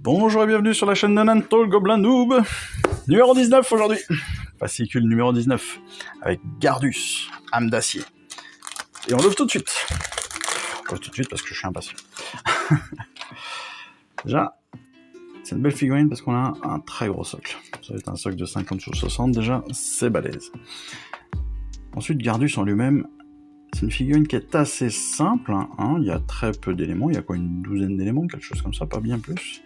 Bonjour et bienvenue sur la chaîne de Nanto, le Gobelin Noob. Numéro 19 aujourd'hui. Fascicule numéro 19 avec Gardus, âme d'acier. Et on l'ouvre tout de suite. On l'ouvre tout de suite parce que je suis impatient. Déjà, c'est une belle figurine parce qu'on a un très gros socle. Ça va être un socle de 50 sur 60 déjà, c'est balèze. Ensuite, Gardus en lui-même, c'est une figurine qui est assez simple, hein. Il y a très peu d'éléments, il y a quoi, une douzaine d'éléments, quelque chose comme ça, pas bien plus.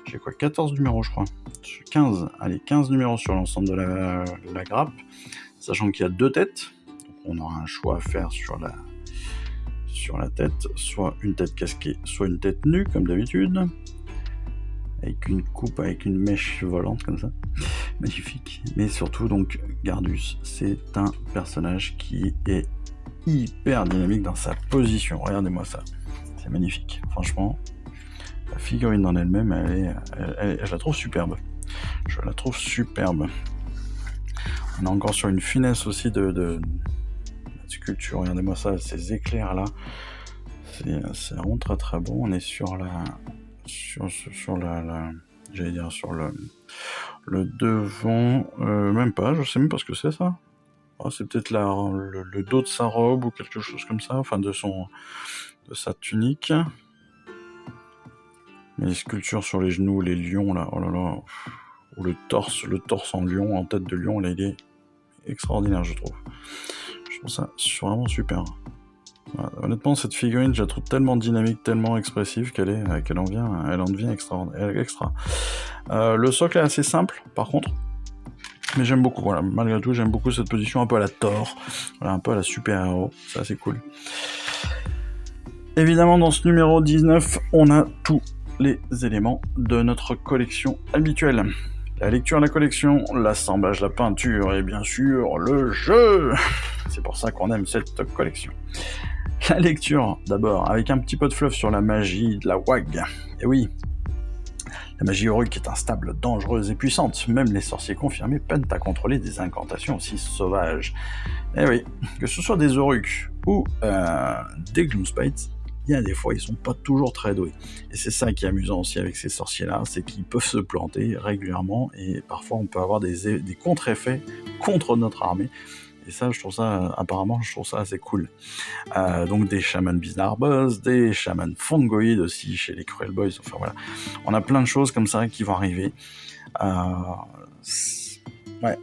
J'ai quoi, 14 numéros je crois. 15 numéros sur l'ensemble de la grappe, sachant qu'il y a deux têtes, donc on aura un choix à faire sur la tête, soit une tête casquée, soit une tête nue, comme d'habitude, avec une coupe, avec une mèche volante comme ça, magnifique. Mais surtout donc, Gardus, c'est un personnage qui est hyper dynamique dans sa position, regardez-moi ça, c'est magnifique, franchement, la figurine en elle-même, je la trouve superbe, on est encore sur une finesse aussi de sculpture, regardez-moi ça, ces éclairs là, c'est vraiment très très bon, on est sur le devant, même pas, je sais même pas ce que c'est ça. Oh, c'est peut-être le dos de sa robe ou quelque chose comme ça, enfin de sa tunique. Les sculptures sur les genoux, les lions là, oh là là, ou le torse en lion, en tête de lion, là il est extraordinaire je trouve. Je trouve ça vraiment super. Voilà, honnêtement cette figurine je la trouve tellement dynamique, tellement expressive qu'elle en devient extra. Le socle est assez simple par contre. Mais j'aime beaucoup, voilà, malgré tout, j'aime beaucoup cette position un peu à la Thor, voilà, un peu à la super-héros, c'est assez cool. Évidemment, dans ce numéro 19, on a tous les éléments de notre collection habituelle. La lecture de la collection, l'assemblage, la peinture et bien sûr le jeu. C'est pour ça qu'on aime cette collection. La lecture, d'abord, avec un petit peu de fluff sur la magie de la WAG. Et oui, la magie Uruk est instable, dangereuse et puissante. Même les sorciers confirmés peinent à contrôler des incantations aussi sauvages. Et oui, que ce soit des Uruk ou des Gloomspites, il y a des fois ils sont pas toujours très doués. Et c'est ça qui est amusant aussi avec ces sorciers-là, c'est qu'ils peuvent se planter régulièrement et parfois on peut avoir des contre-effets contre notre armée. Et ça, je trouve ça assez cool. Donc des chamans bizarre boss, des chamans fongoïdes aussi chez les Cruel Boys, enfin voilà. On a plein de choses comme ça qui vont arriver. Ouais,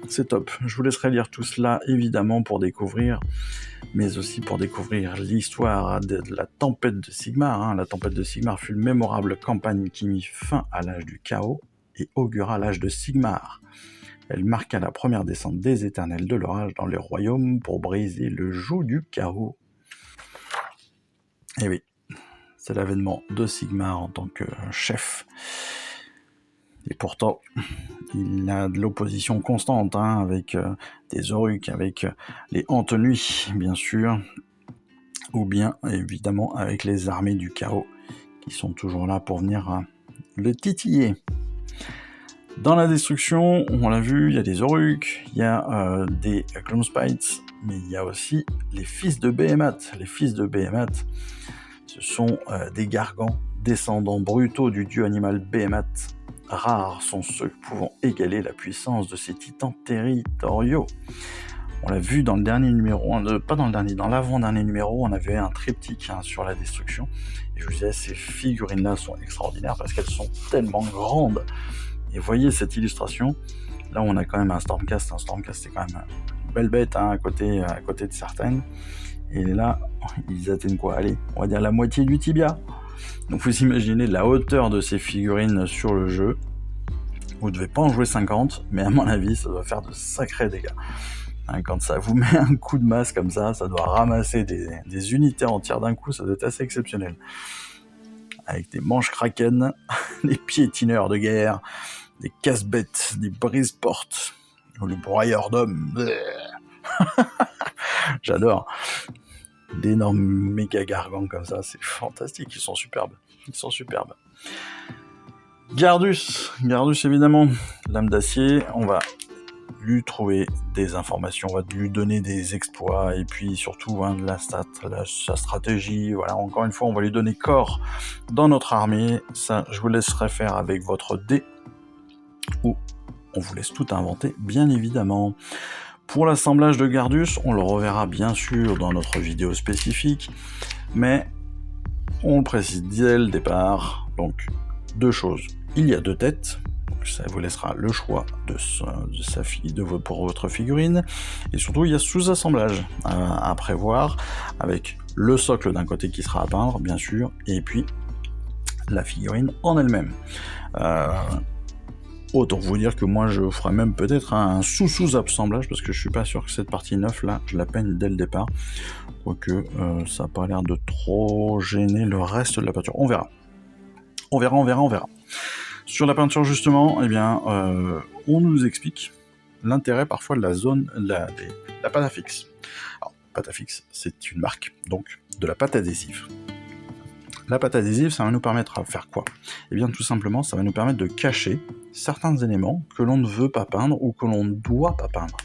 c'est top. Je vous laisserai lire tout cela, évidemment, pour découvrir, mais aussi pour découvrir l'histoire de la tempête de Sigmar. Hein. La tempête de Sigmar fut une mémorable campagne qui mit fin à l'âge du chaos et augura l'âge de Sigmar. Elle marqua la première descente des éternels de l'orage dans les royaumes pour briser le joug du chaos. Et oui, c'est l'avènement de Sigmar en tant que chef. Et pourtant, il a de l'opposition constante, hein, avec des Uruk, avec les Hantenuits, bien sûr, ou bien, évidemment, avec les armées du chaos, qui sont toujours là pour venir le titiller. Dans la destruction, on l'a vu, il y a des Uruk, il y a des Gloomspites, mais il y a aussi les fils de Behemoth. Les fils de Behemoth, ce sont des gargants, descendants brutaux du dieu animal Behemoth. Rares sont ceux pouvant égaler la puissance de ces titans territoriaux. On l'a vu dans le dernier numéro, dans l'avant-dernier numéro, on avait un triptyque sur la destruction. Et je vous disais, ces figurines-là sont extraordinaires parce qu'elles sont tellement grandes. Et voyez cette illustration, là on a quand même un Stormcast c'est quand même une belle bête à côté de certaines, et là ils atteignent quoi, allez, on va dire la moitié du tibia. Donc vous imaginez la hauteur de ces figurines sur le jeu, vous devez pas en jouer 50, mais à mon avis ça doit faire de sacrés dégâts. Quand ça vous met un coup de masse comme ça doit ramasser des unités entières d'un coup, ça doit être assez exceptionnel. Avec des manches kraken, des piétineurs de guerre, des casse-bêtes, des brise-portes, ou le broyeur d'hommes. J'adore. D'énormes méga gargants comme ça, c'est fantastique, ils sont superbes. Gardus évidemment, l'âme d'acier, on va lui trouver des informations, on va lui donner des exploits, et puis surtout de sa stratégie, voilà, encore une fois, on va lui donner corps dans notre armée. Ça, je vous laisserai faire avec votre dé, ou on vous laisse tout inventer, bien évidemment. Pour l'assemblage de Gardius, on le reverra bien sûr dans notre vidéo spécifique, mais on le précise dès le départ. Donc, 2 choses. Il y a 2 têtes, donc ça vous laissera le choix pour votre figurine, et surtout il y a sous-assemblage à prévoir, avec le socle d'un côté qui sera à peindre, bien sûr, et puis la figurine en elle-même. Autant vous dire que moi je ferai même peut-être un sous-assemblage, parce que je suis pas sûr que cette partie 9 là, je la peigne dès le départ, quoique ça n'a pas l'air de trop gêner le reste de la peinture. On verra. Sur la peinture justement, eh bien, on nous explique l'intérêt parfois de la pâte à fixe. Alors, pâte à fixe, c'est une marque, donc de la pâte adhésive. La pâte adhésive, ça va nous permettre de faire quoi? Eh bien, tout simplement, ça va nous permettre de cacher certains éléments que l'on ne veut pas peindre ou que l'on ne doit pas peindre.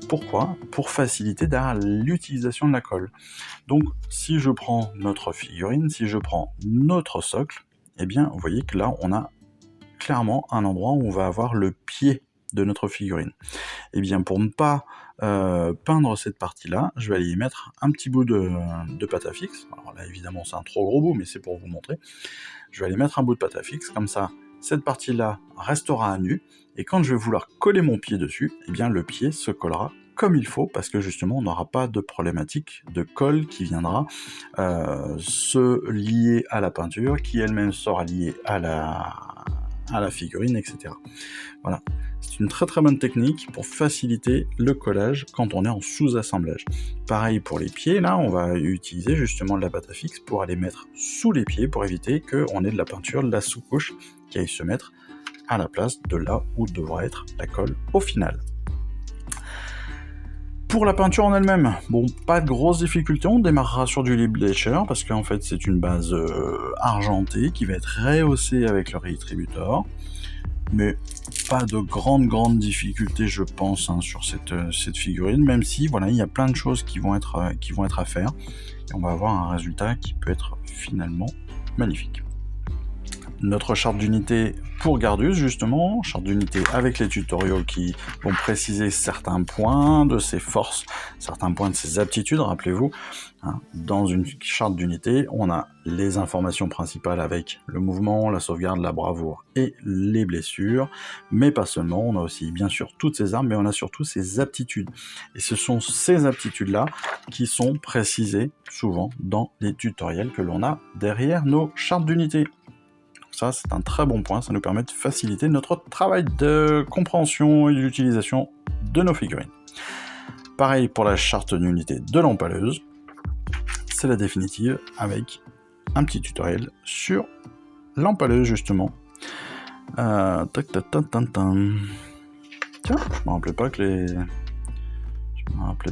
Pourquoi? Pour faciliter derrière l'utilisation de la colle. Donc, si je prends notre figurine, si je prends notre socle, eh bien, vous voyez que là, on a clairement un endroit où on va avoir le pied de notre figurine. Eh bien, pour ne pas peindre cette partie-là, je vais aller y mettre un petit bout de pâte à fixe. Alors là, évidemment, c'est un trop gros bout, mais c'est pour vous montrer. Je vais aller mettre un bout de pâte à fixe, comme ça, cette partie-là restera à nu, et quand je vais vouloir coller mon pied dessus, eh bien, le pied se collera comme il faut, parce que justement, on n'aura pas de problématique de colle qui viendra se lier à la peinture, qui elle-même sera liée à la figurine, etc. Voilà. C'est une très très bonne technique pour faciliter le collage quand on est en sous-assemblage. Pareil pour les pieds, là, on va utiliser justement de la pâte à fixe pour aller mettre sous les pieds, pour éviter qu'on ait de la peinture, de la sous-couche, qui aille se mettre à la place de là où devra être la colle au final. Pour la peinture en elle-même, bon, pas de grosses difficultés, on démarrera sur du lip bleacher, parce qu'en fait c'est une base argentée qui va être rehaussée avec le Retributor, mais pas de grandes difficultés, je pense, sur cette figurine, même si voilà, il y a plein de choses qui vont être à faire, et on va avoir un résultat qui peut être finalement magnifique. Notre charte d'unité pour Gardius, justement, charte d'unité avec les tutoriaux qui vont préciser certains points de ses forces, certains points de ses aptitudes, rappelez-vous. Dans une charte d'unité, on a les informations principales avec le mouvement, la sauvegarde, la bravoure et les blessures, mais pas seulement, on a aussi bien sûr toutes ses armes, mais on a surtout ses aptitudes. Et ce sont ces aptitudes-là qui sont précisées souvent dans les tutoriels que l'on a derrière nos chartes d'unité. Ça, c'est un très bon point, ça nous permet de faciliter notre travail de compréhension et d'utilisation de nos figurines. Pareil pour la charte d'unité de l'empaleuse, c'est la définitive avec un petit tutoriel sur l'empaleuse justement. Tiens, je me rappelais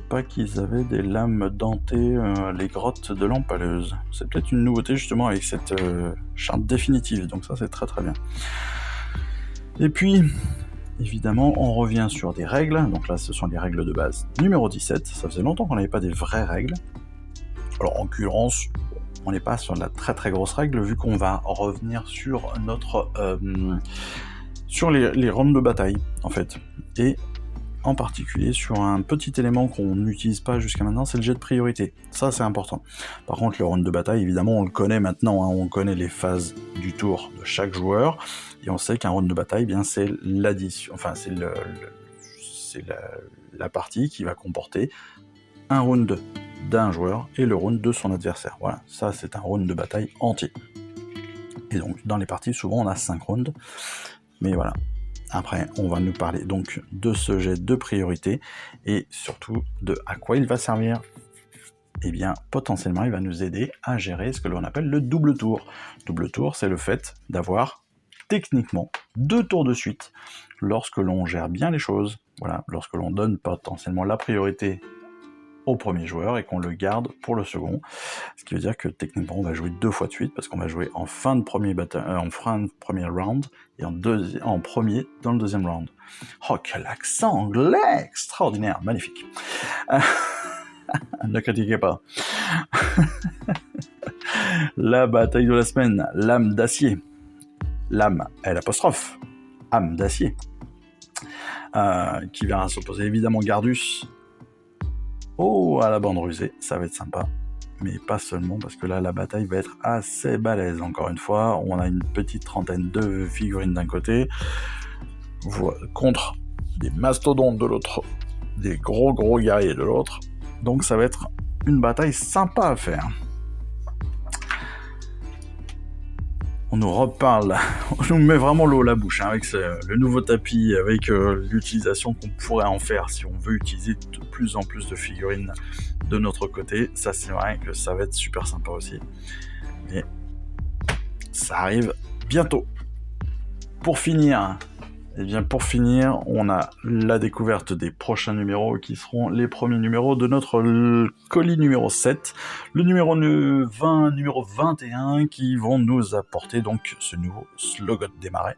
pas qu'ils avaient des lames dentées, les grottes de l'empaleuse. C'est peut-être une nouveauté justement avec cette charte définitive, donc ça c'est très très bien. Et puis, évidemment, on revient sur des règles, donc là ce sont les règles de base numéro 17, ça faisait longtemps qu'on n'avait pas des vraies règles. Alors en l'occurrence, on n'est pas sur de la très très grosse règle, vu qu'on va revenir sur notre sur les rounds de bataille, en fait. Et en particulier sur un petit élément qu'on n'utilise pas jusqu'à maintenant, c'est le jet de priorité. Ça, c'est important. Par contre, le round de bataille, évidemment, on le connaît maintenant, on connaît les phases du tour de chaque joueur, et on sait qu'un round de bataille, bien, c'est l'addition, enfin, c'est la partie qui va comporter un round d'un joueur et le round de son adversaire. Voilà, ça, c'est un round de bataille entier. Et donc, dans les parties, souvent, on a 5 rounds, mais voilà. Après, on va nous parler donc de ce jet de priorité et surtout de à quoi il va servir. Eh bien, potentiellement, il va nous aider à gérer ce que l'on appelle le double tour. Double tour, c'est le fait d'avoir techniquement 2 tours de suite lorsque l'on gère bien les choses. Voilà, lorsque l'on donne potentiellement la priorité au premier joueur et qu'on le garde pour le second. Ce qui veut dire que techniquement on va jouer 2 fois de suite parce qu'on va jouer en fin de premier round et en premier dans le deuxième round. Oh, quel accent anglais extraordinaire, magnifique. Ne critiquez pas. La bataille de la semaine, l'âme d'acier. L'âme, L', âme d'acier. Qui verra s'opposer évidemment Gardus. Oh, à la bande rusée, ça va être sympa. Mais pas seulement, parce que là, la bataille va être assez balèze, encore une fois. On a une petite trentaine de figurines d'un côté, contre des mastodontes de l'autre, des gros guerriers de l'autre. Donc ça va être une bataille sympa à faire. On nous reparle, on nous met vraiment l'eau à la bouche avec le nouveau tapis, avec l'utilisation qu'on pourrait en faire si on veut utiliser de plus en plus de figurines de notre côté. Ça, c'est vrai que ça va être super sympa aussi. Mais ça arrive bientôt. Pour finir, on a la découverte des prochains numéros qui seront les premiers numéros de notre colis numéro 7, le numéro 20, numéro 21, qui vont nous apporter donc ce nouveau Slogot des Marais,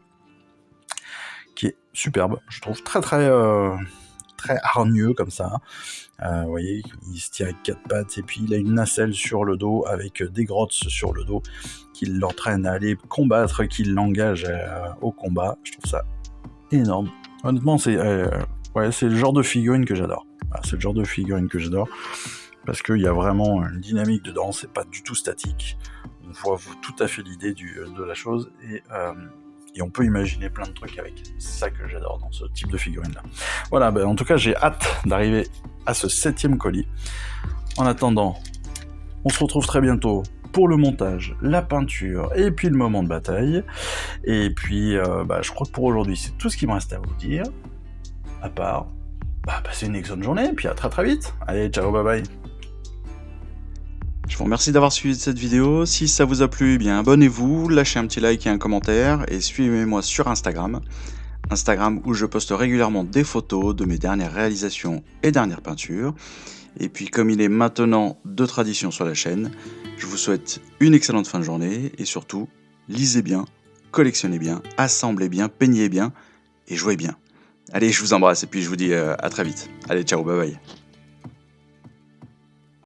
qui est superbe, je trouve très hargneux comme ça. Vous voyez, il se tient avec 4 pattes et puis il a une nacelle sur le dos avec des grottes sur le dos qui l'entraînent à aller combattre, qui l'engagent au combat. Je trouve ça énorme. Honnêtement, c'est le genre de figurine que j'adore. C'est le genre de figurine que j'adore parce qu'il y a vraiment une dynamique dedans, c'est pas du tout statique. On voit tout à fait l'idée de la chose et on peut imaginer plein de trucs avec. C'est ça que j'adore dans ce type de figurine-là. Voilà, en tout cas, j'ai hâte d'arriver à ce 7e colis. En attendant, on se retrouve très bientôt pour le montage, la peinture et puis le moment de bataille. Et puis, je crois que pour aujourd'hui, c'est tout ce qu'il me reste à vous dire. À part, passez une excellente journée et puis à très vite. Allez, ciao, bye bye. Je vous remercie d'avoir suivi cette vidéo. Si ça vous a plu, abonnez-vous, lâchez un petit like et un commentaire et suivez-moi sur Instagram où je poste régulièrement des photos de mes dernières réalisations et dernières peintures. Et puis comme il est maintenant de tradition sur la chaîne, je vous souhaite une excellente fin de journée et surtout, lisez bien, collectionnez bien, assemblez bien, peignez bien et jouez bien. Allez, je vous embrasse et puis je vous dis à très vite. Allez, ciao, bye bye.